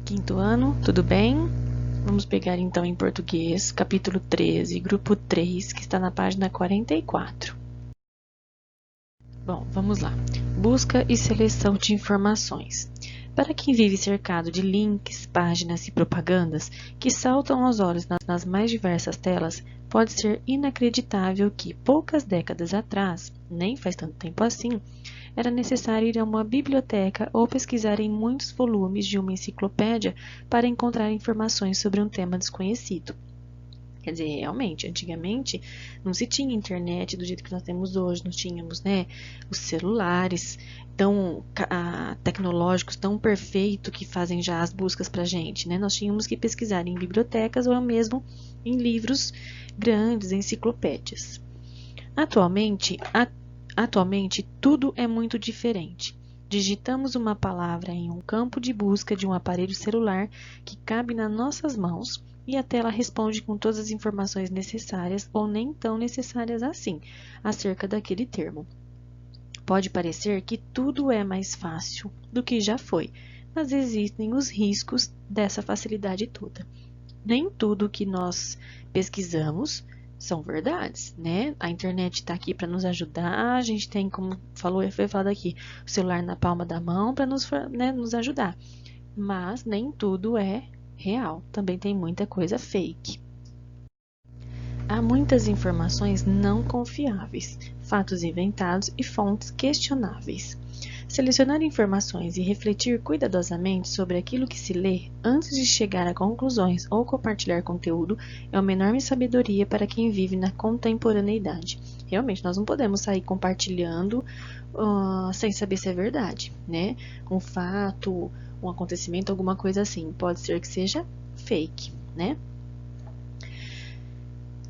Quinto ano, tudo bem? Vamos pegar então em português, capítulo 13, grupo 3, que está na página 44. Bom, vamos lá. Busca e seleção de informações. Para quem vive cercado de links, páginas e propagandas que saltam aos olhos nas mais diversas telas, pode ser inacreditável que, poucas décadas atrás, nem faz tanto tempo assim, era necessário ir a uma biblioteca ou pesquisar em muitos volumes de uma enciclopédia para encontrar informações sobre um tema desconhecido. Quer dizer, realmente, antigamente não se tinha internet do jeito que nós temos hoje, nós tínhamos, os celulares tão tecnológicos, tão perfeitos que fazem já as buscas para a gente, né? Nós tínhamos que pesquisar em bibliotecas ou mesmo em livros grandes, enciclopédias. Atualmente tudo é muito diferente. Digitamos uma palavra em um campo de busca de um aparelho celular que cabe nas nossas mãos e a tela responde com todas as informações necessárias ou nem tão necessárias assim acerca daquele termo. Pode parecer que tudo é mais fácil do que já foi, mas existem os riscos dessa facilidade toda. Nem tudo que nós pesquisamos são verdades, né? A internet está aqui para nos ajudar, a gente tem, como foi falado aqui, o celular na palma da mão para nos ajudar. Mas nem tudo é real, também tem muita coisa fake. Há muitas informações não confiáveis, fatos inventados e fontes questionáveis. Selecionar informações e refletir cuidadosamente sobre aquilo que se lê antes de chegar a conclusões ou compartilhar conteúdo é uma enorme sabedoria para quem vive na contemporaneidade. Realmente, nós não podemos sair compartilhando sem saber se é verdade, né? Um fato, um acontecimento, alguma coisa assim. Pode ser que seja fake, né?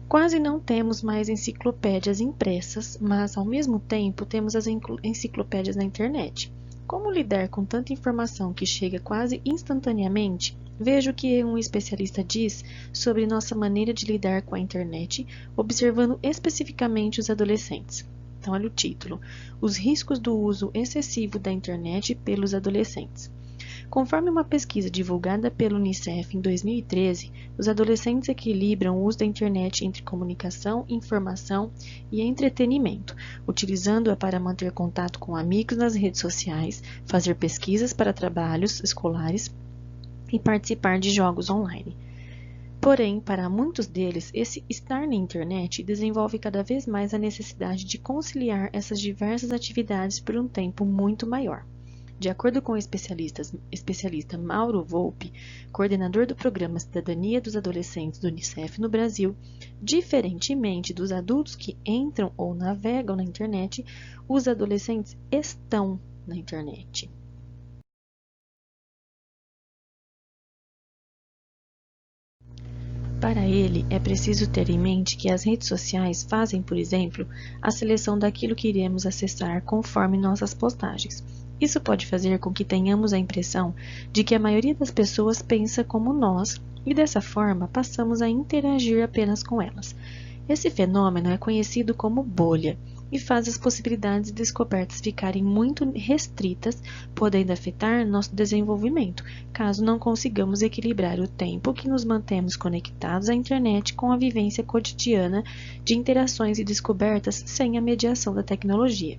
Quase não temos mais enciclopédias impressas, mas ao mesmo tempo temos as enciclopédias na internet. Como lidar com tanta informação que chega quase instantaneamente? Veja o que um especialista diz sobre nossa maneira de lidar com a internet, observando especificamente os adolescentes. Então, olha o título: Os riscos do uso excessivo da internet pelos adolescentes. Conforme uma pesquisa divulgada pelo Unicef em 2013, os adolescentes equilibram o uso da internet entre comunicação, informação e entretenimento, utilizando-a para manter contato com amigos nas redes sociais, fazer pesquisas para trabalhos escolares e participar de jogos online. Porém, para muitos deles, esse estar na internet desenvolve cada vez mais a necessidade de conciliar essas diversas atividades por um tempo muito maior. De acordo com o especialista Mauro Volpi, coordenador do programa Cidadania dos Adolescentes do Unicef no Brasil, diferentemente dos adultos que entram ou navegam na internet, os adolescentes estão na internet. Para ele, é preciso ter em mente que as redes sociais fazem, por exemplo, a seleção daquilo que iremos acessar conforme nossas postagens. Isso pode fazer com que tenhamos a impressão de que a maioria das pessoas pensa como nós e, dessa forma, passamos a interagir apenas com elas. Esse fenômeno é conhecido como bolha e faz as possibilidades de descobertas ficarem muito restritas, podendo afetar nosso desenvolvimento, caso não consigamos equilibrar o tempo que nos mantemos conectados à internet com a vivência cotidiana de interações e descobertas sem a mediação da tecnologia.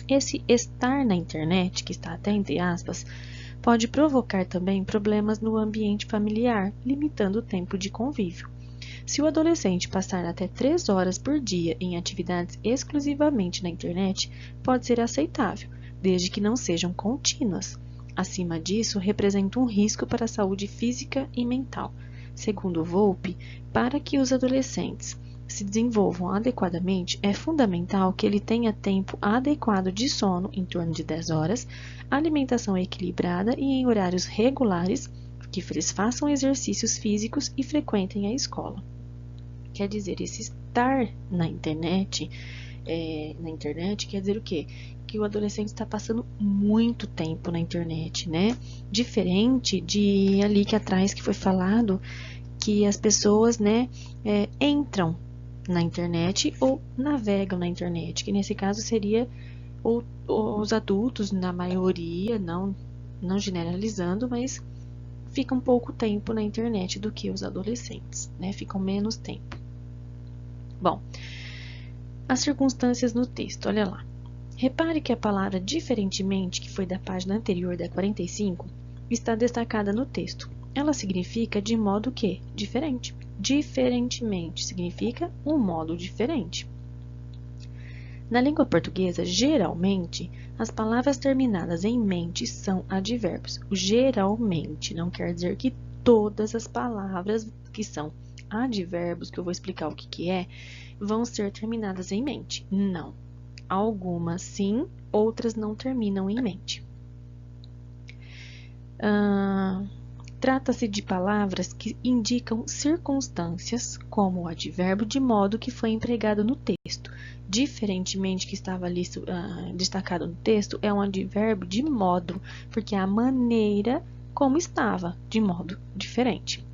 Esse estar na internet, que está até entre aspas, pode provocar também problemas no ambiente familiar, limitando o tempo de convívio. Se o adolescente passar até 3 horas por dia em atividades exclusivamente na internet, pode ser aceitável, desde que não sejam contínuas. Acima disso, representa um risco para a saúde física e mental. Segundo Volpi, para que os adolescentes se desenvolvam adequadamente, é fundamental que ele tenha tempo adequado de sono, em torno de 10 horas, alimentação equilibrada e em horários regulares, que eles façam exercícios físicos e frequentem a escola. Quer dizer, esse estar na internet quer dizer o quê? Que o adolescente está passando muito tempo na internet, né? Diferente de ali que atrás que foi falado que as pessoas, entram na internet ou navegam na internet, que nesse caso seria os adultos, na maioria, não generalizando, mas ficam pouco tempo na internet do que os adolescentes, né? Ficam menos tempo. Bom, as circunstâncias no texto, olha lá. Repare que a palavra diferentemente, que foi da página anterior da 45, está destacada no texto. Ela significa de modo que? Diferente. Diferentemente significa um modo diferente. Na língua portuguesa, geralmente, as palavras terminadas em mente são advérbios. O geralmente não quer dizer que todas as palavras que são advérbios, que eu vou explicar o que é, vão ser terminadas em mente. Não. Algumas sim, outras não terminam em mente. Trata-se de palavras que indicam circunstâncias, como o advérbio de modo que foi empregado no texto. Diferentemente, que estava ali destacado no texto, é um advérbio de modo, porque é a maneira como estava, de modo diferente.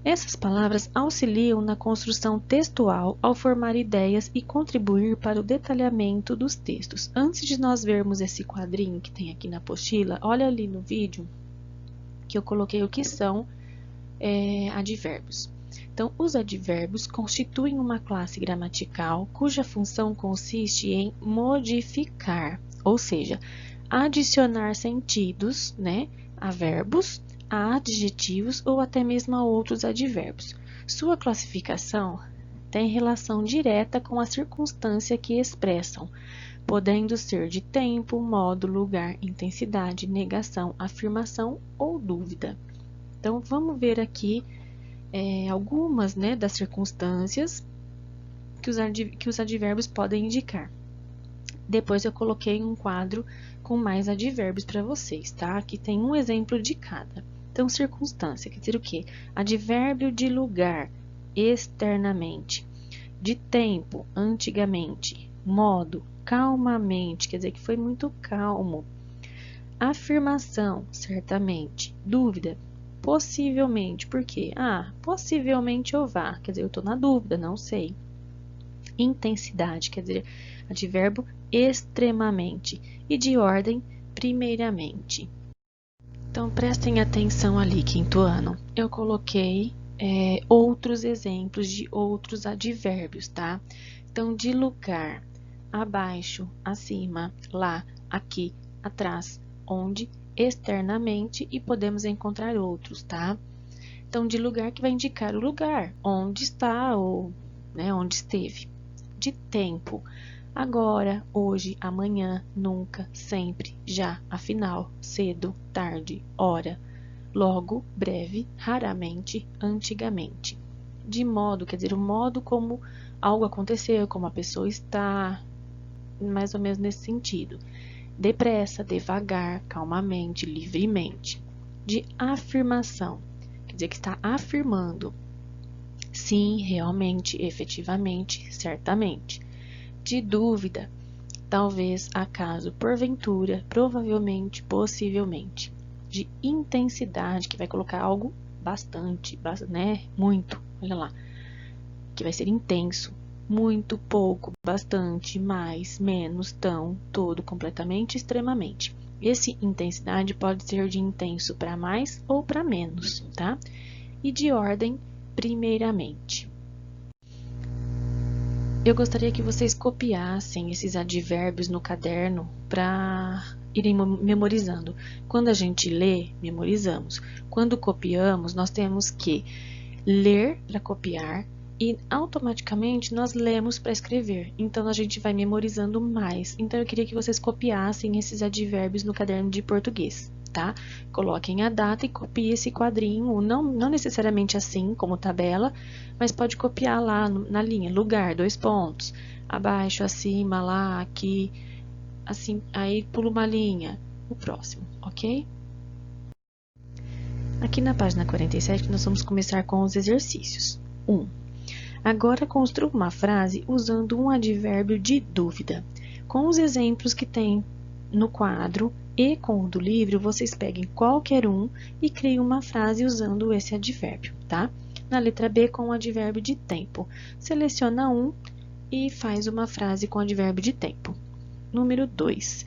Essas palavras auxiliam na construção textual ao formar ideias e contribuir para o detalhamento dos textos. Antes de nós vermos esse quadrinho que tem aqui na apostila, olha ali no vídeo que eu coloquei o que são advérbios. Então, os advérbios constituem uma classe gramatical cuja função consiste em modificar, ou seja, adicionar sentidos, né, a verbos, a adjetivos ou até mesmo a outros advérbios. Sua classificação tem relação direta com a circunstância que expressam, podendo ser de tempo, modo, lugar, intensidade, negação, afirmação ou dúvida. Então, vamos ver aqui algumas, né, das circunstâncias que os advérbios podem indicar. Depois eu coloquei um quadro com mais advérbios para vocês, tá? Aqui tem um exemplo de cada. Então, circunstância, quer dizer o quê? Advérbio de lugar, externamente. De tempo, antigamente. Modo, calmamente, quer dizer que foi muito calmo. Afirmação, certamente. Dúvida, possivelmente. Por quê? Possivelmente eu vá, quer dizer, eu estou na dúvida, não sei. Intensidade, quer dizer, advérbio extremamente. E de ordem, primeiramente. Então, prestem atenção ali, quinto ano. Eu coloquei outros exemplos de outros advérbios, tá? Então, de lugar, abaixo, acima, lá, aqui, atrás, onde, externamente, e podemos encontrar outros, tá? Então, de lugar que vai indicar o lugar, onde está ou, né, onde esteve. De tempo, agora, hoje, amanhã, nunca, sempre, já, afinal, cedo, tarde, hora, logo, breve, raramente, antigamente. De modo, quer dizer, o modo como algo aconteceu, como a pessoa está, mais ou menos nesse sentido. Depressa, devagar, calmamente, livremente. De afirmação, quer dizer que está afirmando. Sim, realmente, efetivamente, certamente. De dúvida, talvez, acaso, porventura, provavelmente, possivelmente. De intensidade, que vai colocar algo bastante, né? Muito, olha lá. Que vai ser intenso. Muito, pouco, bastante, mais, menos, tão, todo, completamente, extremamente. Esse intensidade pode ser de intenso para mais ou para menos, tá? E de ordem, primeiramente. Eu gostaria que vocês copiassem esses advérbios no caderno para irem memorizando. Quando a gente lê, memorizamos. Quando copiamos, nós temos que ler para copiar e automaticamente nós lemos para escrever. Então, a gente vai memorizando mais. Então, eu queria que vocês copiassem esses advérbios no caderno de português, tá? Coloquem a data e copiem esse quadrinho, não necessariamente assim, como tabela, mas pode copiar lá na linha, lugar, 2 pontos, abaixo, acima, lá, aqui, assim, aí pula uma linha, o próximo, ok? Aqui na página 47, nós vamos começar com os exercícios. 1. Agora, construa uma frase usando um advérbio de dúvida. Com os exemplos que tem no quadro e com o do livro, vocês peguem qualquer um e criem uma frase usando esse advérbio, tá? Na letra B, com o advérbio de tempo. Seleciona um e faz uma frase com o advérbio de tempo. Número 2.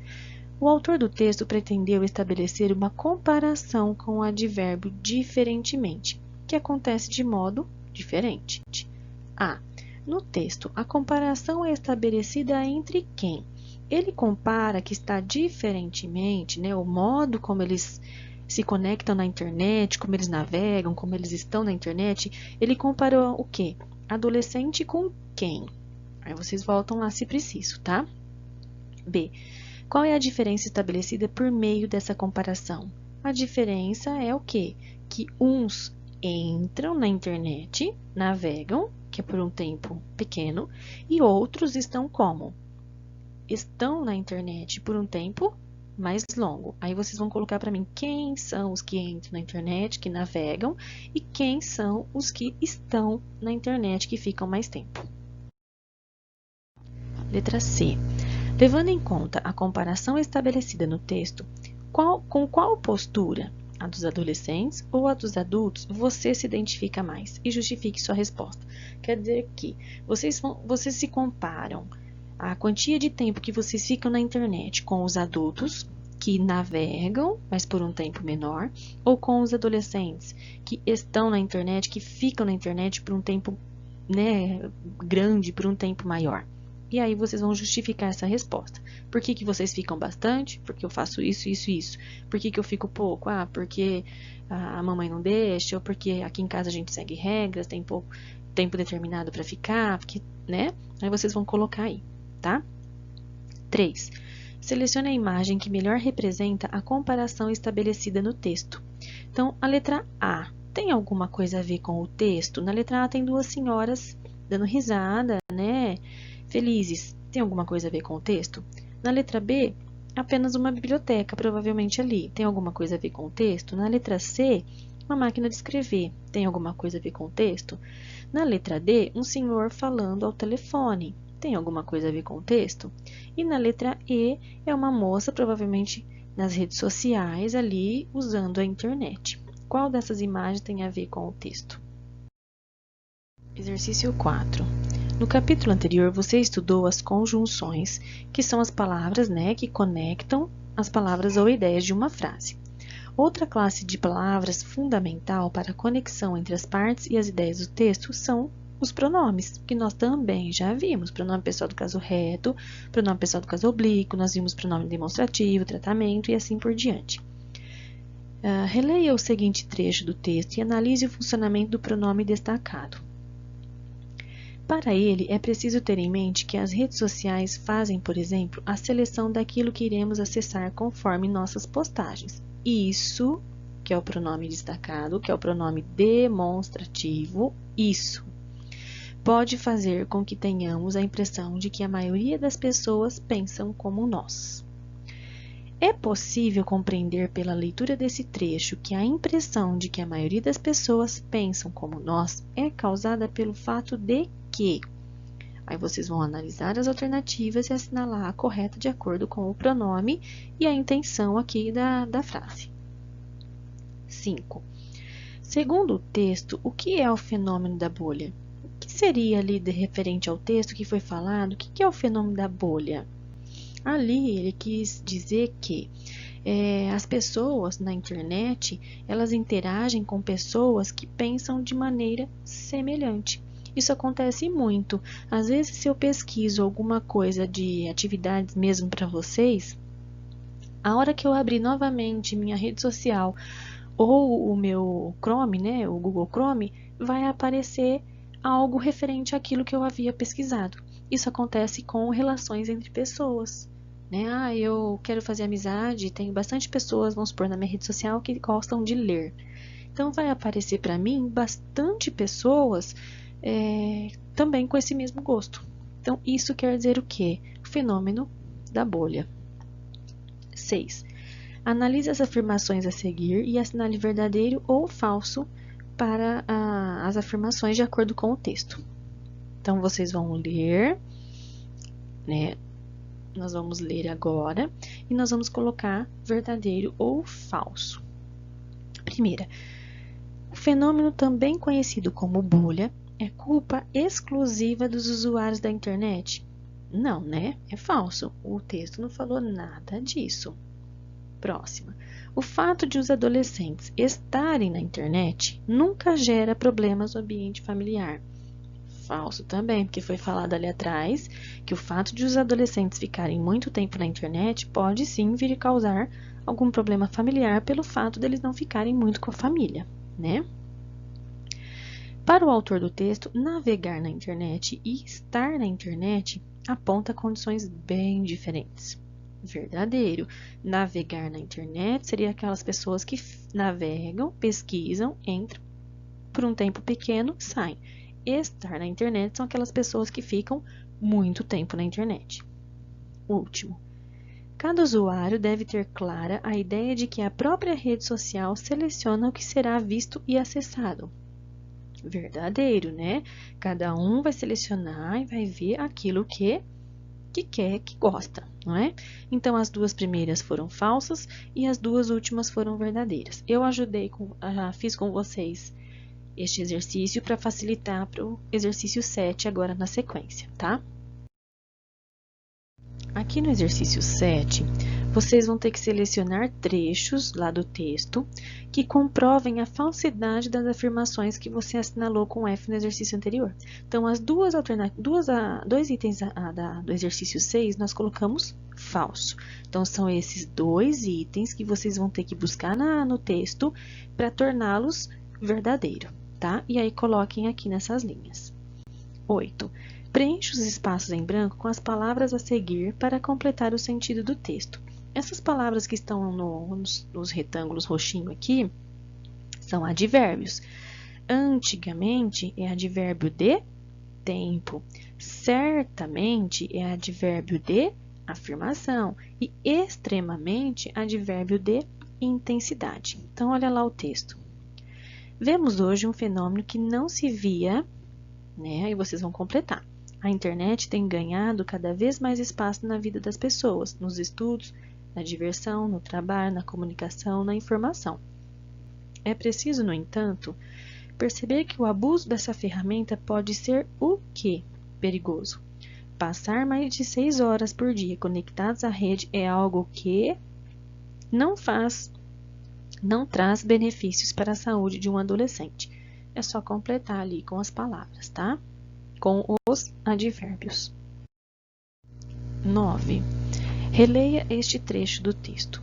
O autor do texto pretendeu estabelecer uma comparação com o advérbio diferentemente, que acontece de modo diferente. A. No texto, a comparação é estabelecida entre quem? Ele compara que está diferentemente, né, o modo como eles se conectam na internet, como eles navegam, como eles estão na internet. Ele comparou o quê? Adolescente com quem? Aí vocês voltam lá se preciso, tá? B. Qual é a diferença estabelecida por meio dessa comparação? A diferença é o quê? Que uns entram na internet, navegam, que é por um tempo pequeno, e outros estão como? Estão na internet por um tempo mais longo. Aí vocês vão colocar para mim quem são os que entram na internet, que navegam, e quem são os que estão na internet, que ficam mais tempo. Letra C. Levando em conta a comparação estabelecida no texto, com qual postura, a dos adolescentes ou a dos adultos, você se identifica mais? E justifique sua resposta. Quer dizer que vocês se comparam a quantia de tempo que vocês ficam na internet com os adultos, que navegam, mas por um tempo menor, ou com os adolescentes, que estão na internet, que ficam na internet por um tempo, né, grande, por um tempo maior. E aí vocês vão justificar essa resposta. Por que vocês ficam bastante? Porque eu faço isso, isso, isso. Por que eu fico pouco? Ah, porque a mamãe não deixa, ou porque aqui em casa a gente segue regras, tem pouco tempo determinado para ficar, porque, né? Aí vocês vão colocar aí, tá? 3. Selecione a imagem que melhor representa a comparação estabelecida no texto. Então, a letra A tem alguma coisa a ver com o texto? Na letra A tem duas senhoras dando risada, né? Felizes. Tem alguma coisa a ver com o texto? Na letra B, apenas uma biblioteca, provavelmente ali. Tem alguma coisa a ver com o texto? Na letra C, uma máquina de escrever. Tem alguma coisa a ver com o texto? Na letra D, um senhor falando ao telefone. Tem alguma coisa a ver com o texto? E na letra E, é uma moça, provavelmente nas redes sociais, ali, usando a internet. Qual dessas imagens tem a ver com o texto? Exercício 4. No capítulo anterior, você estudou as conjunções, que são as palavras, né, que conectam as palavras ou ideias de uma frase. Outra classe de palavras fundamental para a conexão entre as partes e as ideias do texto são os pronomes, que nós também já vimos. Pronome pessoal do caso reto, pronome pessoal do caso oblíquo, nós vimos pronome demonstrativo, tratamento e assim por diante. Releia o seguinte trecho do texto e analise o funcionamento do pronome destacado. Para ele, é preciso ter em mente que as redes sociais fazem, por exemplo, a seleção daquilo que iremos acessar conforme nossas postagens. Isso, que é o pronome destacado, que é o pronome demonstrativo, isso, pode fazer com que tenhamos a impressão de que a maioria das pessoas pensam como nós. É possível compreender pela leitura desse trecho que a impressão de que a maioria das pessoas pensam como nós é causada pelo fato de que. Aí vocês vão analisar as alternativas e assinalar a correta de acordo com o pronome e a intenção aqui da frase. 5. Segundo o texto, o que é o fenômeno da bolha? O que seria ali referente ao texto que foi falado? O que é o fenômeno da bolha? Ali ele quis dizer que as pessoas na internet, elas interagem com pessoas que pensam de maneira semelhante. Isso acontece muito. Às vezes, se eu pesquiso alguma coisa de atividades mesmo para vocês, a hora que eu abrir novamente minha rede social ou o meu Chrome, né, o Google Chrome, vai aparecer algo referente àquilo que eu havia pesquisado. Isso acontece com relações entre pessoas, né? Eu quero fazer amizade, tenho bastante pessoas, vamos supor, na minha rede social que gostam de ler. Então, vai aparecer para mim bastante pessoas também com esse mesmo gosto. Então, isso quer dizer o quê? O fenômeno da bolha. 6. Analise as afirmações a seguir e assinale verdadeiro ou falso para as afirmações de acordo com o texto. Então, vocês vão ler, né? Nós vamos ler agora e nós vamos colocar verdadeiro ou falso. Primeira, o fenômeno também conhecido como bolha é culpa exclusiva dos usuários da internet? Não, né? É falso. O texto não falou nada disso. Próxima. O fato de os adolescentes estarem na internet nunca gera problemas no ambiente familiar. Falso também, porque foi falado ali atrás que o fato de os adolescentes ficarem muito tempo na internet pode sim vir a causar algum problema familiar pelo fato deles não ficarem muito com a família, né? Para o autor do texto, navegar na internet e estar na internet aponta condições bem diferentes. Verdadeiro. Navegar na internet seria aquelas pessoas que navegam, pesquisam, entram por um tempo pequeno, saem. Estar na internet são aquelas pessoas que ficam muito tempo na internet. Último. Cada usuário deve ter clara a ideia de que a própria rede social seleciona o que será visto e acessado. Verdadeiro, né? Cada um vai selecionar e vai ver aquilo que quer, que gosta, não é? Então, as duas primeiras foram falsas e as duas últimas foram verdadeiras. Eu fiz com vocês este exercício para facilitar para o exercício 7 agora na sequência, tá? Aqui no exercício 7, vocês vão ter que selecionar trechos lá do texto que comprovem a falsidade das afirmações que você assinalou com F no exercício anterior. Então, as dois itens do exercício 6, nós colocamos falso. Então, são esses dois itens que vocês vão ter que buscar no texto para torná-los verdadeiro, tá? E aí, coloquem aqui nessas linhas. 8. Preencha os espaços em branco com as palavras a seguir para completar o sentido do texto. Essas palavras que estão nos retângulos roxinho aqui são advérbios. Antigamente é advérbio de tempo. Certamente é advérbio de afirmação. E extremamente advérbio de intensidade. Então, olha lá o texto. Vemos hoje um fenômeno que não se via, né? Aí vocês vão completar. A internet tem ganhado cada vez mais espaço na vida das pessoas, nos estudos, na diversão, no trabalho, na comunicação, na informação. É preciso, no entanto, perceber que o abuso dessa ferramenta pode ser o quê? Perigoso. Passar mais de 6 horas por dia conectados à rede é algo que não traz benefícios para a saúde de um adolescente. É só completar ali com as palavras, tá? Com os advérbios. 9. Releia este trecho do texto.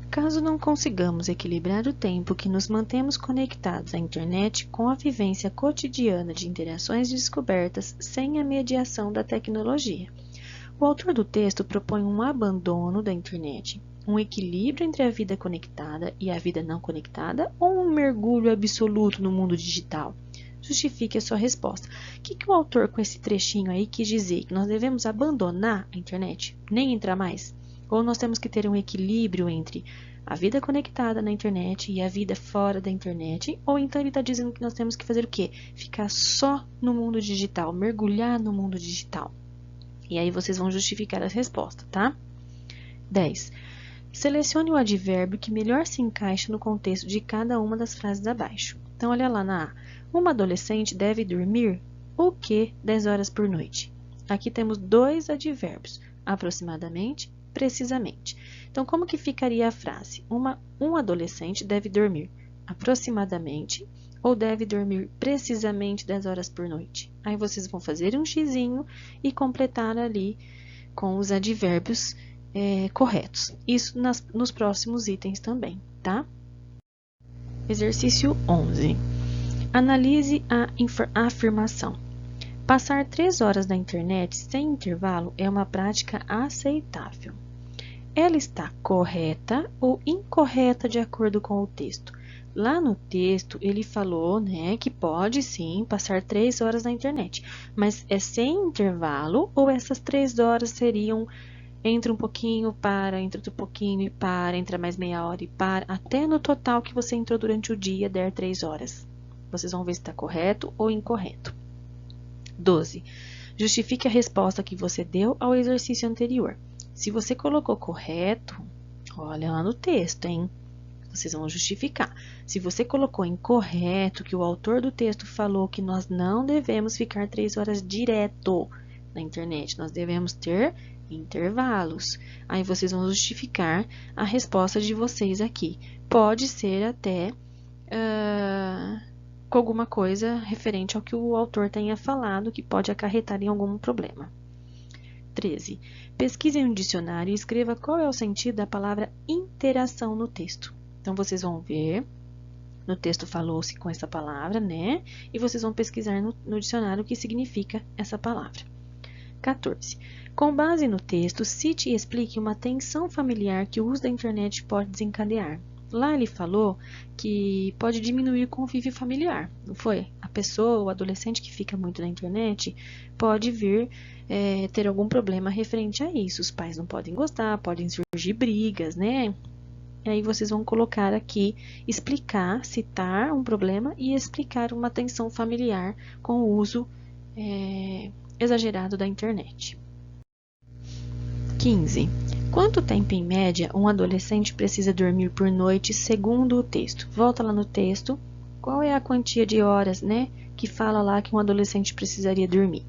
Caso não consigamos equilibrar o tempo que nos mantemos conectados à internet com a vivência cotidiana de interações e descobertas sem a mediação da tecnologia, o autor do texto propõe um abandono da internet, um equilíbrio entre a vida conectada e a vida não conectada ou um mergulho absoluto no mundo digital? Justifique a sua resposta. O que o autor com esse trechinho aí quis dizer? Que nós devemos abandonar a internet? Nem entrar mais? Ou nós temos que ter um equilíbrio entre a vida conectada na internet e a vida fora da internet? Ou então ele está dizendo que nós temos que fazer o quê? Ficar só no mundo digital, mergulhar no mundo digital. E aí vocês vão justificar a resposta, tá? 10. Selecione o advérbio que melhor se encaixa no contexto de cada uma das frases abaixo. Então, olha lá na A. Uma adolescente deve dormir o que 10 horas por noite? Aqui temos dois advérbios, aproximadamente, precisamente. Então, como que ficaria a frase? Um adolescente deve dormir aproximadamente ou deve dormir precisamente 10 horas por noite? Aí vocês vão fazer um xizinho e completar ali com os advérbios corretos. Isso nos próximos itens também, tá? Exercício 11. Analise a afirmação. Passar 3 horas na internet sem intervalo é uma prática aceitável. Ela está correta ou incorreta de acordo com o texto? Lá no texto, ele falou, né, que pode sim passar 3 horas na internet, mas é sem intervalo ou essas 3 horas seriam entra um pouquinho, entra outro pouquinho e entra mais meia hora e até no total que você entrou durante o dia der 3 horas. Vocês vão ver se está correto ou incorreto. 12. Justifique a resposta que você deu ao exercício anterior. Se você colocou correto, olha lá no texto, hein? Vocês vão justificar. Se você colocou incorreto, que o autor do texto falou que nós não devemos ficar 3 horas direto, na internet, nós devemos ter intervalos. Aí vocês vão justificar a resposta de vocês aqui. Pode ser até com alguma coisa referente ao que o autor tenha falado, que pode acarretar em algum problema. 13. Pesquise em um dicionário e escreva qual é o sentido da palavra interação no texto. Então, vocês vão ver, no texto falou-se com essa palavra, né? E vocês vão pesquisar no dicionário o que significa essa palavra. 14. Com base no texto, cite e explique uma tensão familiar que o uso da internet pode desencadear. Lá ele falou que pode diminuir o convívio familiar, não foi? A pessoa, o adolescente que fica muito na internet, pode vir ter algum problema referente a isso. Os pais não podem gostar, podem surgir brigas, né? E aí vocês vão colocar aqui, explicar, citar um problema e explicar uma tensão familiar com o uso exagerado da internet. 15. Quanto tempo, em média, um adolescente precisa dormir por noite segundo o texto? Volta lá no texto. Qual é a quantia de horas, né, que fala lá que um adolescente precisaria dormir?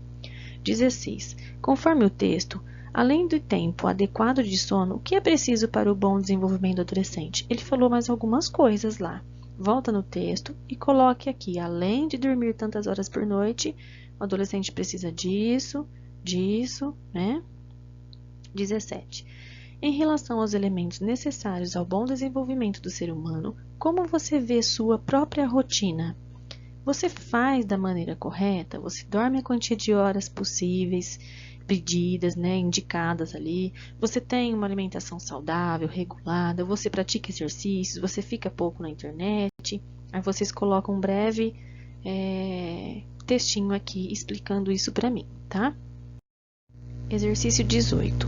16. Conforme o texto, além do tempo adequado de sono, o que é preciso para o bom desenvolvimento do adolescente? Ele falou mais algumas coisas lá. Volta no texto e coloque aqui, além de dormir tantas horas por noite, o adolescente precisa disso, né? 17. Em relação aos elementos necessários ao bom desenvolvimento do ser humano, como você vê sua própria rotina? Você faz da maneira correta? Você dorme a quantia de horas possíveis, pedidas, né, indicadas ali? Você tem uma alimentação saudável, regulada? Você pratica exercícios? Você fica pouco na internet? Aí vocês colocam um breve textinho aqui explicando isso para mim, tá? Exercício 18.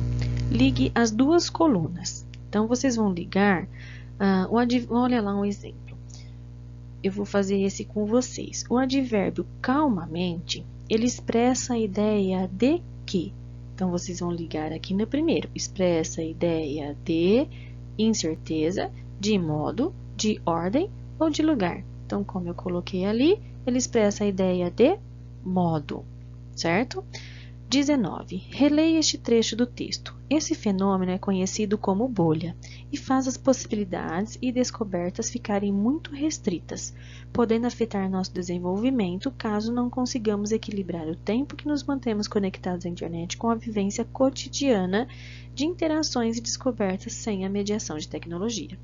Ligue as duas colunas. Então, vocês vão ligar, olha lá um exemplo. Eu vou fazer esse com vocês. O advérbio calmamente, ele expressa a ideia de que. Então, vocês vão ligar aqui no primeiro. Expressa a ideia de incerteza, de modo, de ordem ou de lugar. Então, como eu coloquei ali, ele expressa a ideia de modo, certo? 19. Releia este trecho do texto. Esse fenômeno é conhecido como bolha e faz as possibilidades e descobertas ficarem muito restritas, podendo afetar nosso desenvolvimento caso não consigamos equilibrar o tempo que nos mantemos conectados à internet com a vivência cotidiana de interações e descobertas sem a mediação de tecnologia.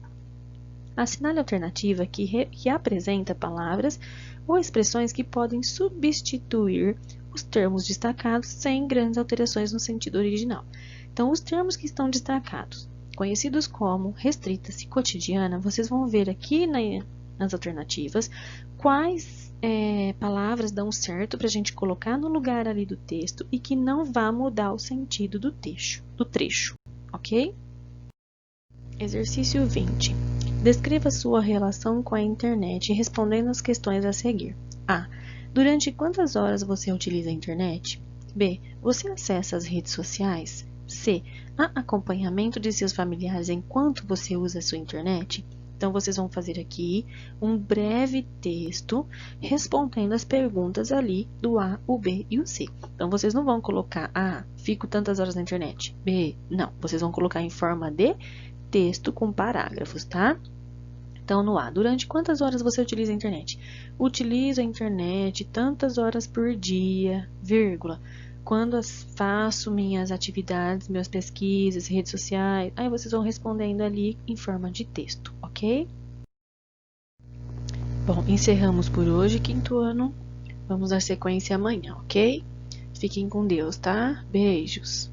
Assinale a alternativa que apresenta palavras ou expressões que podem substituir os termos destacados sem grandes alterações no sentido original. Então, os termos que estão destacados, conhecidos como restritas e cotidiana, vocês vão ver aqui nas alternativas quais palavras dão certo para a gente colocar no lugar ali do texto e que não vá mudar o sentido do trecho, ok? Exercício 20. Descreva sua relação com a internet respondendo as questões a seguir. A. Durante quantas horas você utiliza a internet? B. Você acessa as redes sociais? C. Há acompanhamento de seus familiares enquanto você usa a sua internet? Então, vocês vão fazer aqui um breve texto respondendo as perguntas ali do A, o B e o C. Então, vocês não vão colocar A, fico tantas horas na internet. B, não. Vocês vão colocar em forma de texto com parágrafos, tá? Então, no A, durante quantas horas você utiliza a internet? Utilizo a internet tantas horas por dia, vírgula. Quando faço minhas atividades, minhas pesquisas, redes sociais, aí vocês vão respondendo ali em forma de texto, ok? Bom, encerramos por hoje, quinto ano. Vamos dar sequência amanhã, ok? Fiquem com Deus, tá? Beijos!